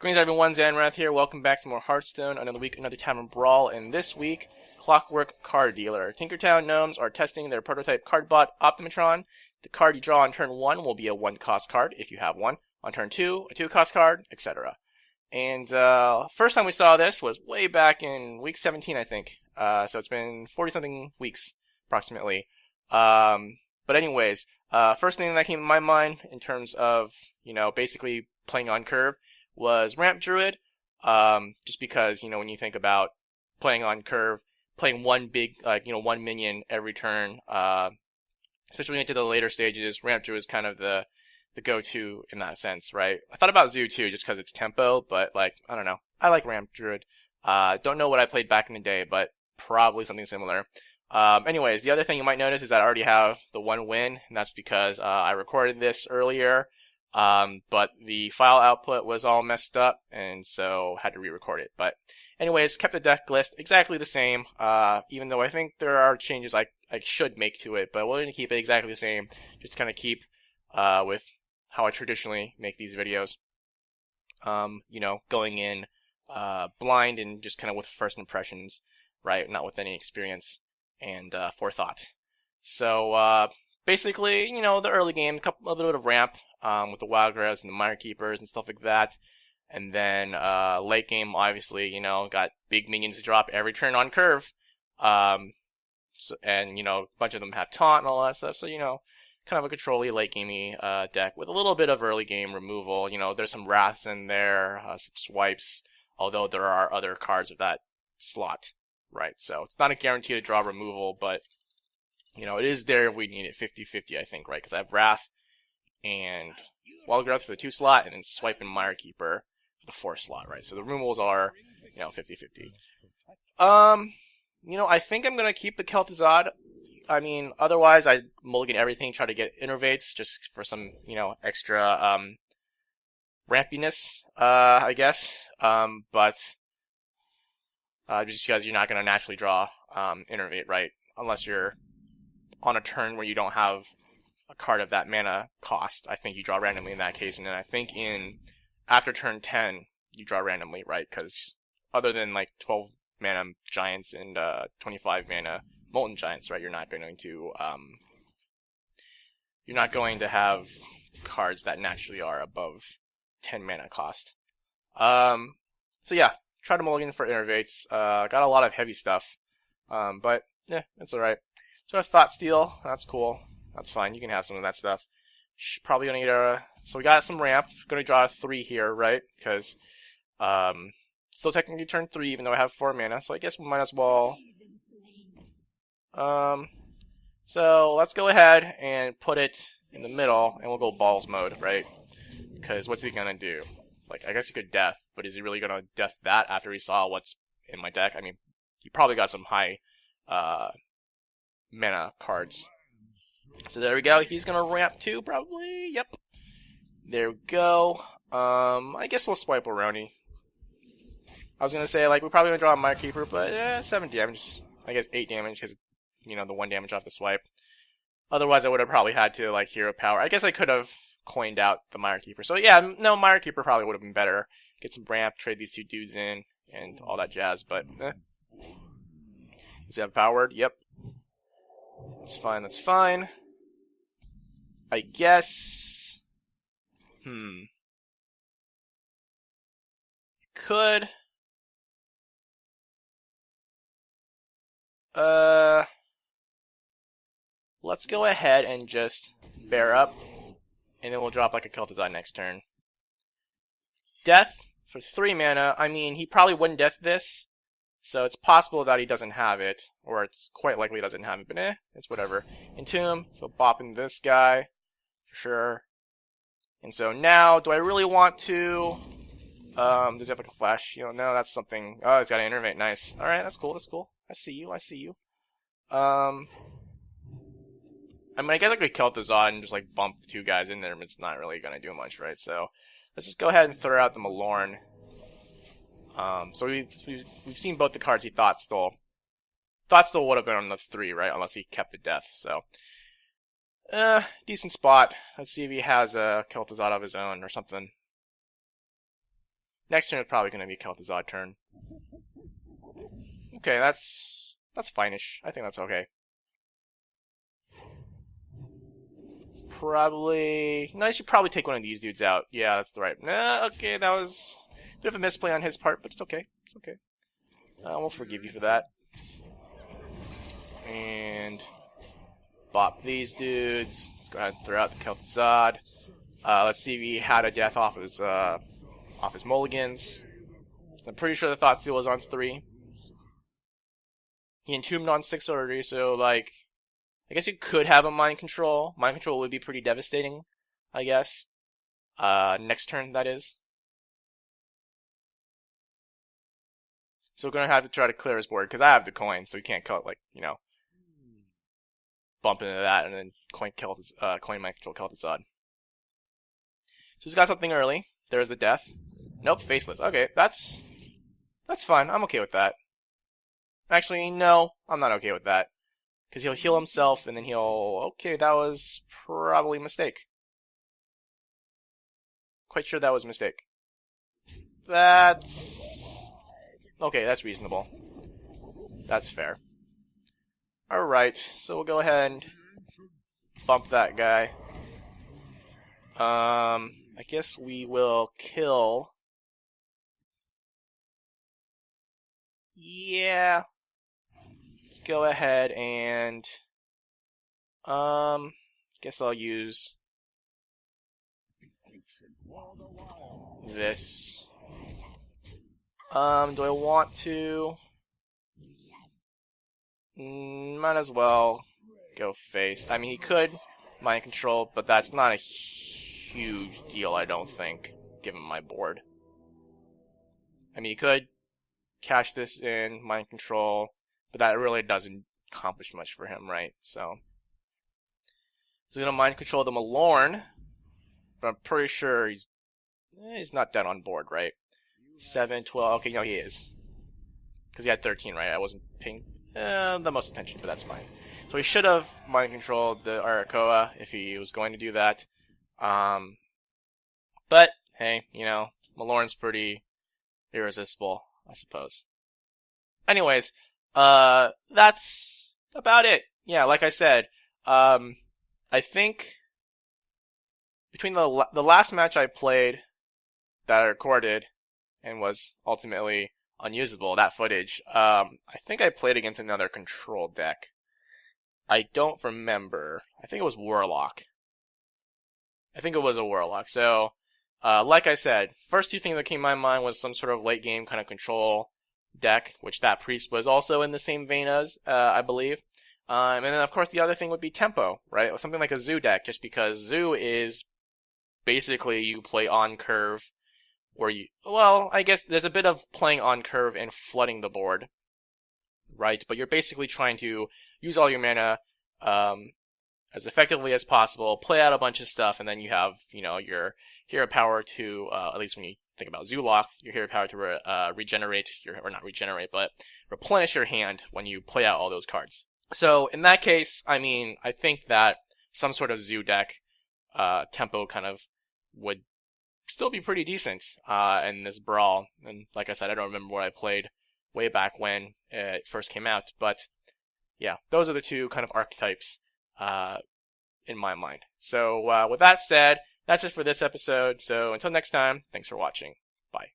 Greetings everyone, Zannrath here. Welcome back to more Hearthstone. Another week, another Tavern Brawl, and this week, Clockwork Card Dealer. Tinkertown Gnomes are testing their prototype card bot, Optimatron. The card you draw on turn 1 will be a 1-cost card, if you have one. On turn 2, a 2-cost card, etc. And first time we saw this was way back in week 17, I think. So it's been 40-something weeks, approximately. But anyways, first thing that came to my mind in terms of, basically playing on curve was Ramp Druid, just because, when you think about playing on curve, playing one big, one minion every turn, especially when you get to the later stages, Ramp Druid is kind of the go-to in that sense, right? I thought about Zoo too, just because it's tempo, but, I don't know. I like Ramp Druid. Don't know what I played back in the day, but probably something similar. Anyways, the other thing you might notice is that I already have the one win, and that's because I recorded this earlier. But the file output was all messed up, and so had to re-record it. But anyways, kept the deck list exactly the same, even though I think there are changes I should make to it, but we're going to keep it exactly the same, just kind of keep with how I traditionally make these videos. Going in blind and just kind of with first impressions, right? Not with any experience and forethought. So basically, the early game, a little bit of ramp, with the Wildgrass and the Mire Keepers and stuff like that. And then late game, obviously, got big minions to drop every turn on curve. And a bunch of them have taunt and all that stuff. So, kind of a control-y, late gamey deck with a little bit of early game removal. There's some Wraths in there, some Swipes, although there are other cards of that slot, right? So it's not a guarantee to draw removal, but, it is there if we need it 50-50, I think, right? Because I have Wrath and Wildgrowth for the 2 slot, and then Swipe and Mire Keeper for the 4 slot, right? So the removals are, 50-50. I think I'm gonna keep the Kel'Thuzad. Otherwise I'd mulligan everything, try to get Innervates just for some, extra rampiness, I guess. But just because you're not gonna naturally draw Innervate, right? Unless you're on a turn where you don't have a card of that mana cost. I think you draw randomly in that case, and then I think after turn 10 you draw randomly, right? Because other than 12 mana giants and 25 mana molten giants, right? You're not going to have cards that naturally are above 10 mana cost. So yeah, try to mulligan for Innervates. Got a lot of heavy stuff, but yeah, it's alright. So a Thought Steal, that's cool. That's fine, you can have some of that stuff. Probably gonna get so we got some ramp. Gonna draw a 3 here, right? Because, still technically turn 3, even though I have 4 mana, so I guess we might as well. So let's go ahead and put it in the middle, and we'll go balls mode, right? Because what's he gonna do? I guess he could death, but is he really gonna death that after he saw what's in my deck? He probably got some high, mana cards. So there we go. He's gonna ramp too, probably. Yep. There we go. I guess we'll swipe Aroni. I was gonna say we're probably gonna draw a Mire Keeper, but 7 damage. I guess 8 damage because the 1 damage off the swipe. Otherwise, I would have probably had to Hero Power. I guess I could have coined out the Mire Keeper. So yeah, no, Mire Keeper probably would have been better. Get some ramp, trade these 2 dudes in, and all that jazz. But Does he have powered? Yep. That's fine. That's fine. I guess, could, let's go ahead and just bear up, and then we'll drop a Kel'Thuzad next turn. Death for 3 mana. He probably wouldn't death this, so it's possible that he doesn't have it, or it's quite likely he doesn't have it, but it's whatever. Entomb, so bop in this guy. Sure. And so now, do I really want to? Does he have a flash? No, that's something. Oh, he's got an Innervate. Nice. All right, that's cool. That's cool. I see you. I guess I could kill Kel'Thuzad and just bump the 2 guys in there, but it's not really gonna do much, right? So let's just go ahead and throw out the Malorn. So we've seen both the cards he Thought Stole. Thought Stole would have been on the 3, right? Unless he kept the death. So. Decent spot. Let's see if he has a Kel'Thuzad of his own or something. Next turn is probably going to be Kel'Thuzad turn. Okay, that's fine-ish. I think that's okay. Probably... No, I should probably take one of these dudes out. Yeah, that's the right... okay, that was a bit of a misplay on his part, but it's okay. It's okay. We'll forgive you for that. And... bop these dudes. Let's go ahead and throw out the Kel'Thuzad. Let's see if he had a death off his mulligans. I'm pretty sure the Thought Seal was on 3. He entombed on 6 already, so, like... I guess you could have a Mind Control. Mind Control would be pretty devastating, I guess. Next turn, that is. So we're gonna have to try to clear his board, because I have the coin, so he can't cut, like, you know... bump into that, and then coin Mind Control Kel'Thuzad. So he's got something early. There's the death. Nope, faceless. Okay, that's fine. I'm okay with that. Actually, no, I'm not okay with that. Because he'll heal himself, and then he'll... Okay, that was probably a mistake. Quite sure that was a mistake. That's... Okay, that's reasonable. That's fair. Alright, so we'll go ahead and bump that guy. I guess we will kill... Yeah... Let's go ahead and, guess I'll use this. Do I want to? Might as well go face. I mean, he could Mind Control, but that's not a huge deal, I don't think, given my board. I mean, he could cash this in, Mind Control, but that really doesn't accomplish much for him, right? So he's gonna Mind Control the Malorn, but I'm pretty sure he's not dead on board, right? 7, 12, okay, no, he is. Because he had 13, right? I wasn't paying the most attention, but that's fine. So he should have Mind Controlled the Arakoa if he was going to do that. But, hey, you know, Malorn's pretty irresistible, I suppose. Anyways, that's about it. Yeah, like I said, I think between the last match I played that I recorded and was ultimately unusable, that footage, I think I played against another control deck. I don't remember. I think it was Warlock. I think it was a Warlock. So, like I said, first two things that came to my mind was some sort of late game kind of control deck, which that priest was also in the same vein as, I believe. And then, of course, the other thing would be tempo, right? Something like a Zoo deck, just because Zoo is basically you play on curve, or you... Well, I guess there's a bit of playing on curve and flooding the board, right? But you're basically trying to use all your mana as effectively as possible, play out a bunch of stuff, and then you have, you know, your hero power to, at least when you think about Zoolock, your hero power to regenerate, or not regenerate, but replenish your hand when you play out all those cards. So, in that case, I mean, I think that some sort of Zoo deck, tempo kind of would still be pretty decent, in this Brawl. And like I said, I don't remember what I played way back when it first came out, but yeah, those are the two kind of archetypes, in my mind. So, with that said, that's it for this episode. So, until next time, thanks for watching. Bye.